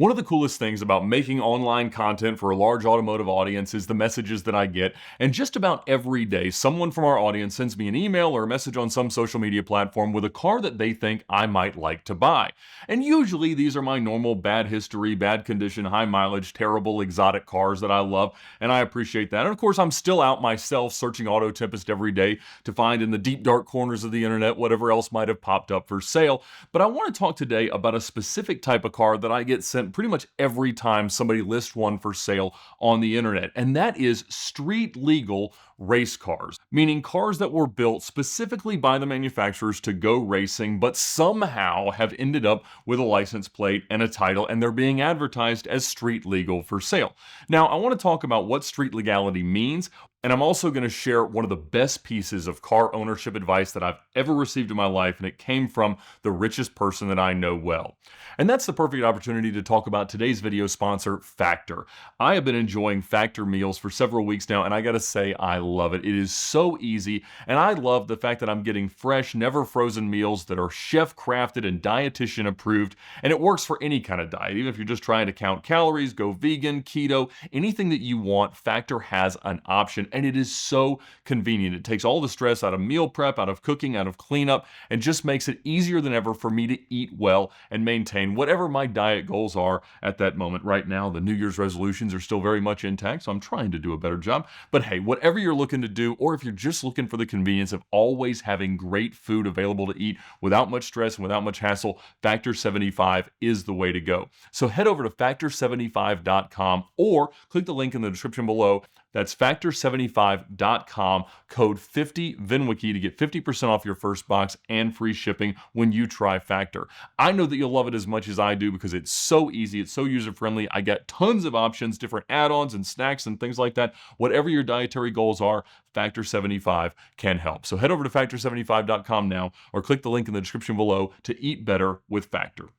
One of the coolest things about making online content for a large automotive audience is the messages that I get. And just about every day, someone from our audience sends me an email or a message on some social media platform with a car that they think I might like to buy. And usually these are my normal bad history, bad condition, high mileage, terrible exotic cars that I love. And I appreciate that. And of course, I'm still out myself searching Auto Tempest every day to find in the deep dark corners of the internet whatever else might have popped up for sale. But I want to talk today about a specific type of car that I get sent pretty much every time somebody lists one for sale on the internet, and that is street legal race cars, meaning cars that were built specifically by the manufacturers to go racing, but somehow have ended up with a license plate and a title, and they're being advertised as street legal for sale. Now, I want to talk about what street legality means, and I'm also going to share one of the best pieces of car ownership advice that I've ever received in my life, and it came from the richest person that I know well. And that's the perfect opportunity to talk about today's video sponsor, Factor. I have been enjoying Factor meals for several weeks now, and I gotta say, I love it. It is so easy, and I love the fact that I'm getting fresh, never frozen meals that are chef crafted and dietitian approved, and it works for any kind of diet. Even if you're just trying to count calories, go vegan, keto, anything that you want, Factor has an option. And it is so convenient. It takes all the stress out of meal prep, out of cooking, out of cleanup, and just makes it easier than ever for me to eat well and maintain whatever my diet goals are at that moment. Right now, the New Year's resolutions are still very much intact, so I'm trying to do a better job. But hey, whatever you're looking to do, or if you're just looking for the convenience of always having great food available to eat without much stress and without much hassle, Factor 75 is the way to go. So head over to factor75.com or click the link in the description below. That's factor75.com, code 50VINwiki to get 50% off your first box and free shipping when you try Factor. I know that you'll love it as much as I do because it's so easy, it's so user-friendly. I get tons of options, different add-ons and snacks and things like that. Whatever your dietary goals are, Factor 75 can help. So head over to factor75.com now or click the link in the description below to eat better with Factor.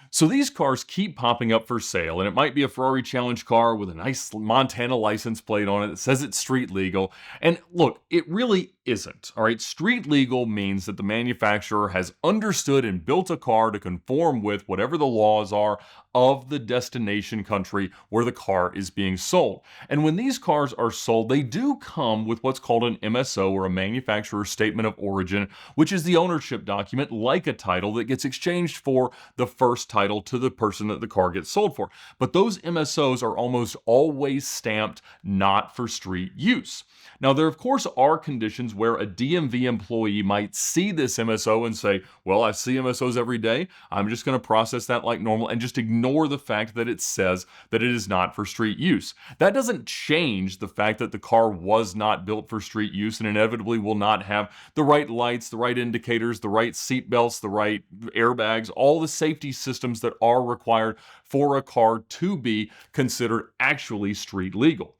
So these cars keep popping up for sale, and it might be a Ferrari Challenge car with a nice Montana license plate on it that says it's street legal. And look, it really isn't. All right, street legal means that the manufacturer has understood and built a car to conform with whatever the laws are of the destination country where the car is being sold. And when these cars are sold, they do come with what's called an MSO, or a manufacturer statement of origin, which is the ownership document, like a title, that gets exchanged for the first title to the person that the car gets sold for. But those MSOs are almost always stamped not for street use. Now, there of course are conditions where a DMV employee might see this MSO and say, well, I see MSOs every day, I'm just going to process that like normal and just ignore the fact that it says that it is not for street use. That doesn't change the fact that the car was not built for street use and inevitably will not have the right lights, the right indicators, the right seat belts, the right airbags, all the safety systems that are required for a car to be considered actually street legal.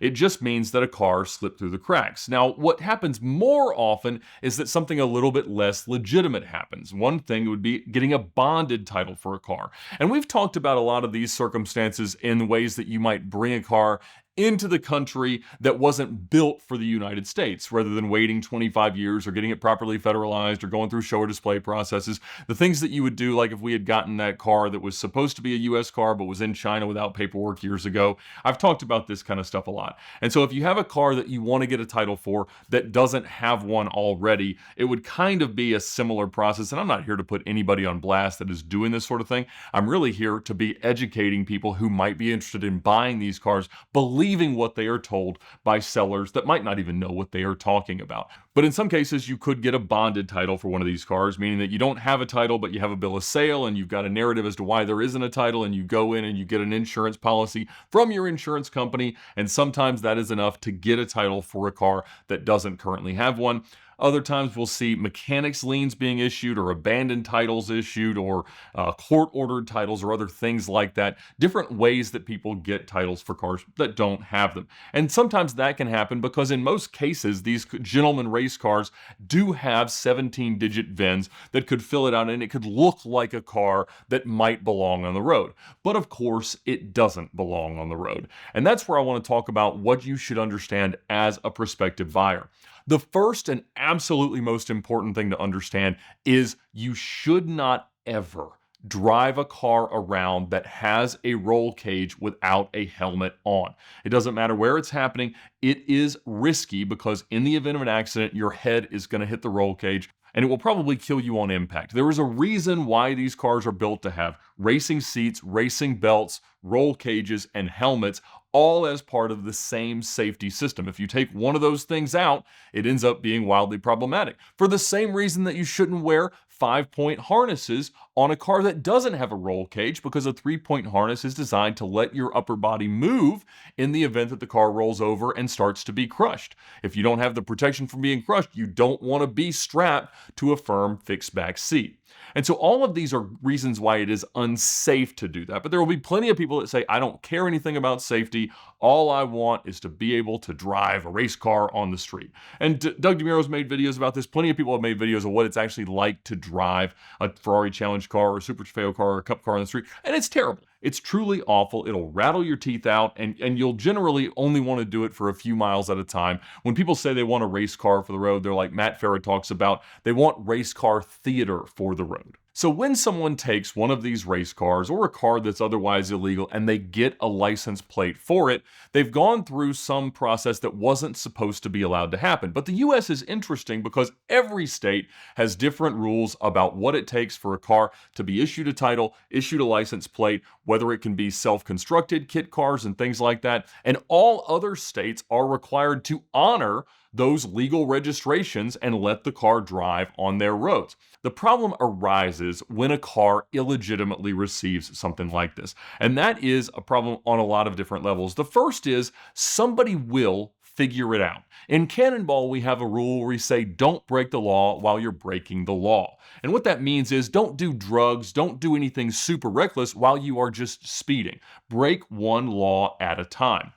It just means that a car slipped through the cracks. Now, what happens more often is that something a little bit less legitimate happens. One thing would be getting a bonded title for a car. And we've talked about a lot of these circumstances in ways that you might bring a car into the country that wasn't built for the United States, rather than waiting 25 years or getting it properly federalized or going through show or display processes. The things that you would do, like if we had gotten that car that was supposed to be a US car but was in China without paperwork years ago. I've talked about this kind of stuff a lot. And so if you have a car that you want to get a title for that doesn't have one already, it would kind of be a similar process. And I'm not here to put anybody on blast that is doing this sort of thing. I'm really here to be educating people who might be interested in buying these cars, believing what they are told by sellers that might not even know what they are talking about. But in some cases, you could get a bonded title for one of these cars, meaning that you don't have a title, but you have a bill of sale and you've got a narrative as to why there isn't a title, and you go in and you get an insurance policy from your insurance company, and sometimes that is enough to get a title for a car that doesn't currently have one. Other times we'll see mechanics liens being issued, or abandoned titles issued, or court-ordered titles, or other things like that. Different ways that people get titles for cars that don't have them. And sometimes that can happen because in most cases, these gentleman race cars do have 17-digit VINs that could fill it out, and it could look like a car that might belong on the road. But of course, it doesn't belong on the road. And that's where I want to talk about what you should understand as a prospective buyer. The first and absolutely most important thing to understand is you should not ever drive a car around that has a roll cage without a helmet on. It doesn't matter where it's happening. It is risky because in the event of an accident, your head is going to hit the roll cage and it will probably kill you on impact. There is a reason why these cars are built to have racing seats, racing belts, roll cages, and helmets, all as part of the same safety system. If you take one of those things out, it ends up being wildly problematic. For the same reason that you shouldn't wear 5-point harnesses on a car that doesn't have a roll cage, because a 3-point harness is designed to let your upper body move in the event that the car rolls over and starts to be crushed. If you don't have the protection from being crushed, you don't want to be strapped to a firm fixed back seat. And so all of these are reasons why it is unsafe to do that. But there will be plenty of people that say, I don't care anything about safety. All I want is to be able to drive a race car on the street. And Doug DeMuro's made videos about this. Plenty of people have made videos of what it's actually like to drive a Ferrari Challenge car or a Super Trofeo car or a Cup car on the street. And it's terrible. It's truly awful. It'll rattle your teeth out, and you'll generally only want to do it for a few miles at a time. When people say they want a race car for the road, they're like Matt Farah talks about, they want race car theater for the road. So when someone takes one of these race cars or a car that's otherwise illegal and they get a license plate for it, they've gone through some process that wasn't supposed to be allowed to happen. But the US is interesting because every state has different rules about what it takes for a car to be issued a title, issued a license plate, whether it can be self-constructed kit cars and things like that. And all other states are required to honor those legal registrations and let the car drive on their roads. The problem arises when a car illegitimately receives something like this. And that is a problem on a lot of different levels. The first is somebody will figure it out. In Cannonball, we have a rule where we say don't break the law while you're breaking the law. And what that means is don't do drugs, don't do anything super reckless while you are just speeding. Break one law at a time.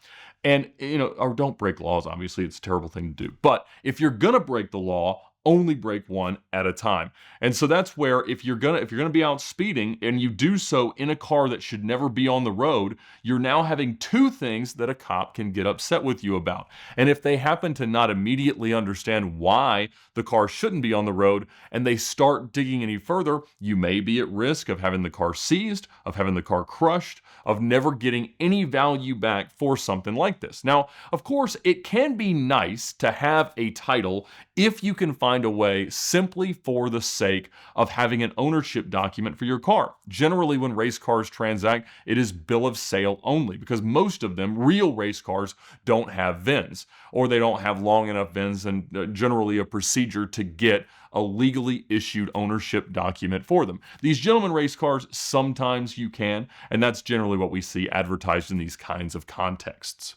And, or don't break laws, obviously, it's a terrible thing to do. But if you're gonna break the law, only break one at a time. And so that's where if you're gonna be out speeding and you do so in a car that should never be on the road, you're now having two things that a cop can get upset with you about. And if they happen to not immediately understand why the car shouldn't be on the road and they start digging any further, you may be at risk of having the car seized, of having the car crushed, of never getting any value back for something like this. Now, of course, it can be nice to have a title if you can find a way simply for the sake of having an ownership document for your car. Generally, when race cars transact, it is bill of sale only because most of them, real race cars, don't have VINs or they don't have long enough VINs and generally a procedure to get a legally issued ownership document for them. These gentleman race cars, sometimes you can, and that's generally what we see advertised in these kinds of contexts.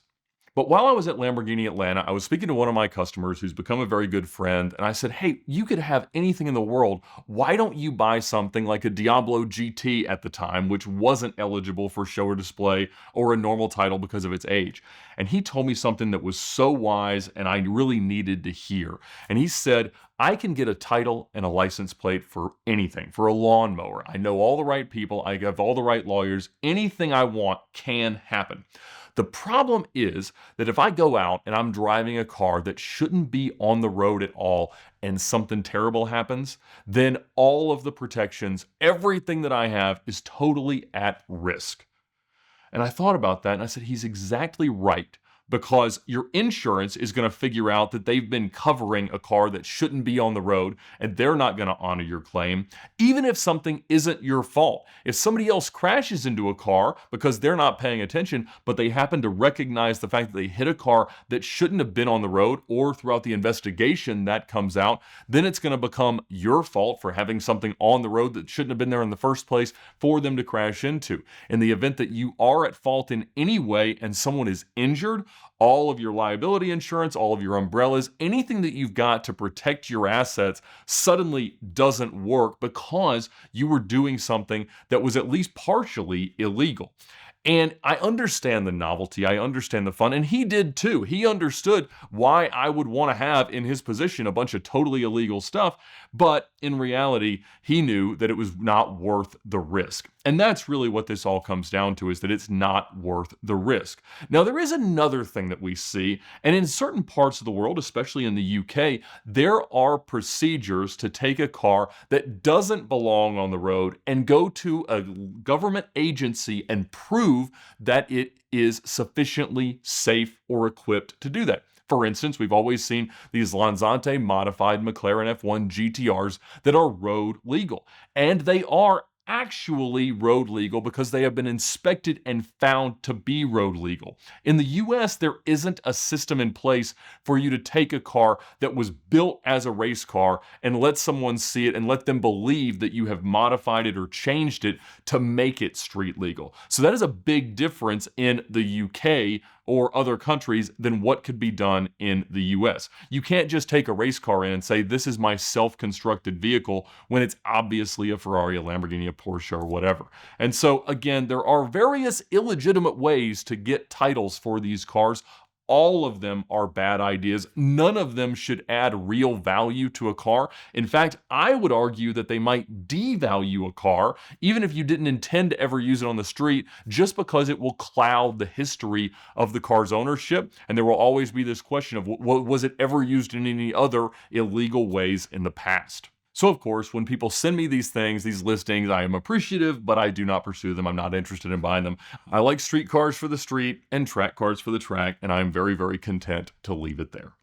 But while I was at Lamborghini Atlanta, I was speaking to one of my customers who's become a very good friend, and I said, hey, you could have anything in the world. Why don't you buy something like a Diablo GT at the time, which wasn't eligible for show or display or a normal title because of its age? And he told me something that was so wise and I really needed to hear. And he said, I can get a title and a license plate for anything, for a lawnmower. I know all the right people. I have all the right lawyers. Anything I want can happen. The problem is that if I go out and I'm driving a car that shouldn't be on the road at all and something terrible happens, then all of the protections, everything that I have is totally at risk. And I thought about that and I said, he's exactly right. Because your insurance is going to figure out that they've been covering a car that shouldn't be on the road and they're not going to honor your claim, even if something isn't your fault. If somebody else crashes into a car because they're not paying attention, but they happen to recognize the fact that they hit a car that shouldn't have been on the road, or throughout the investigation that comes out, then it's going to become your fault for having something on the road that shouldn't have been there in the first place for them to crash into. In the event that you are at fault in any way and someone is injured, all of your liability insurance, all of your umbrellas, anything that you've got to protect your assets suddenly doesn't work because you were doing something that was at least partially illegal. And I understand the novelty, I understand the fun, and he did too. He understood why I would want to have in his position a bunch of totally illegal stuff, but in reality, he knew that it was not worth the risk. And that's really what this all comes down to, is that it's not worth the risk. Now, there is another thing that we see, and in certain parts of the world, especially in the UK, there are procedures to take a car that doesn't belong on the road and go to a government agency and prove that it is sufficiently safe or equipped to do that. For instance, we've always seen these Lanzante modified McLaren F1 GTRs that are road legal, and they are actually road legal because they have been inspected and found to be road legal. In the US, there isn't a system in place for you to take a car that was built as a race car and let someone see it and let them believe that you have modified it or changed it to make it street legal. So that is a big difference in the UK or other countries than what could be done in the US. You can't just take a race car in and say, this is my self-constructed vehicle, when it's obviously a Ferrari, a Lamborghini, a Porsche, or whatever. And so again, there are various illegitimate ways to get titles for these cars. All of them are bad ideas. None of them should add real value to a car. In fact, I would argue that they might devalue a car, even if you didn't intend to ever use it on the street, just because it will cloud the history of the car's ownership. And there will always be this question of, was it ever used in any other illegal ways in the past? So of course, when people send me these things, these listings, I am appreciative, but I do not pursue them. I'm not interested in buying them. I like street cars for the street and track cars for the track, and I'm very, very content to leave it there.